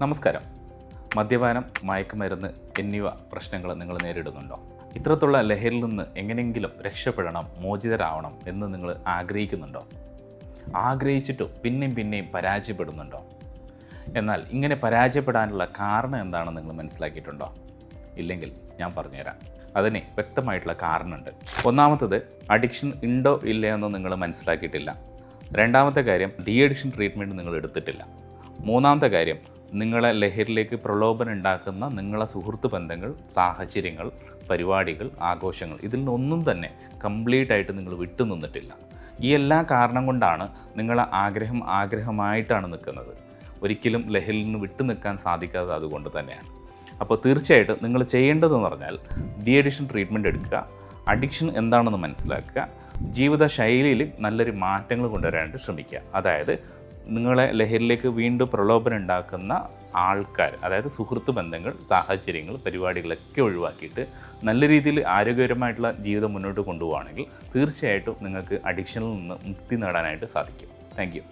നമസ്കാരം. മദ്യപാനം, മയക്കുമരുന്ന് എന്നിവ പ്രശ്നങ്ങൾ നിങ്ങൾ നേരിടുന്നുണ്ടോ? ഇത്തരത്തിലുള്ള ലഹരിയിൽ നിന്ന് എങ്ങനെയെങ്കിലും രക്ഷപ്പെടണം, മോചിതരാവണം എന്ന് നിങ്ങൾ ആഗ്രഹിക്കുന്നുണ്ടോ? ആഗ്രഹിച്ചിട്ടും പിന്നെയും പരാജയപ്പെടുന്നുണ്ടോ? എന്നാൽ ഇങ്ങനെ പരാജയപ്പെടാനുള്ള കാരണം എന്താണെന്ന് നിങ്ങൾ മനസ്സിലാക്കിയിട്ടുണ്ടോ? ഇല്ലെങ്കിൽ ഞാൻ പറഞ്ഞുതരാം. അതിന് വ്യക്തമായിട്ടുള്ള കാരണമുണ്ട്. ഒന്നാമത്തത്, അഡിക്ഷൻ ഉണ്ടോ ഇല്ലയോ എന്ന് നിങ്ങൾ മനസ്സിലാക്കിയിട്ടില്ല. രണ്ടാമത്തെ കാര്യം, ഡി അഡിക്ഷൻ ട്രീറ്റ്മെൻറ്റ് നിങ്ങൾ എടുത്തിട്ടില്ല. മൂന്നാമത്തെ കാര്യം, നിങ്ങളെ ലഹരിയിലേക്ക് പ്രലോഭനം ഉണ്ടാക്കുന്ന നിങ്ങളെ സുഹൃത്ത് ബന്ധങ്ങൾ, സാഹചര്യങ്ങൾ, പരിപാടികൾ, ആഘോഷങ്ങൾ, ഇതിൽ നിന്നൊന്നും തന്നെ കംപ്ലീറ്റായിട്ട് നിങ്ങൾ വിട്ടുനിന്നിട്ടില്ല. ഈ എല്ലാ കാരണം കൊണ്ടാണ് നിങ്ങളെ ആഗ്രഹമായിട്ടാണ് നിൽക്കുന്നത്. ഒരിക്കലും ലഹരിയിൽ നിന്ന് വിട്ടു നിൽക്കാൻ സാധിക്കാത്തത് അതുകൊണ്ട് തന്നെയാണ്. അപ്പോൾ തീർച്ചയായിട്ടും നിങ്ങൾ ചെയ്യേണ്ടതെന്ന് പറഞ്ഞാൽ ഡി അഡിക്ഷൻ ട്രീറ്റ്മെൻറ്റ് എടുക്കുക, അഡിക്ഷൻ എന്താണെന്ന് മനസ്സിലാക്കുക, ജീവിത ശൈലിയിൽ നല്ലൊരു മാറ്റങ്ങൾ കൊണ്ടുവരാനായിട്ട് ശ്രമിക്കുക. അതായത് നിങ്ങളെ ലഹരിയിലേക്ക് വീണ്ടും പ്രലോഭനം ഉണ്ടാക്കുന്ന ആൾക്കാർ, അതായത് സുഹൃത്ത് ബന്ധങ്ങൾ, സാഹചര്യങ്ങൾ, പരിപാടികളൊക്കെ ഒഴിവാക്കിയിട്ട് നല്ല രീതിയിൽ ആരോഗ്യകരമായിട്ടുള്ള ജീവിതം മുന്നോട്ട് കൊണ്ടുപോവുകയാണെങ്കിൽ തീർച്ചയായിട്ടും നിങ്ങൾക്ക് അഡിക്ഷനിൽ നിന്ന് മുക്തി നേടാനായിട്ട് സാധിക്കും. Thank you.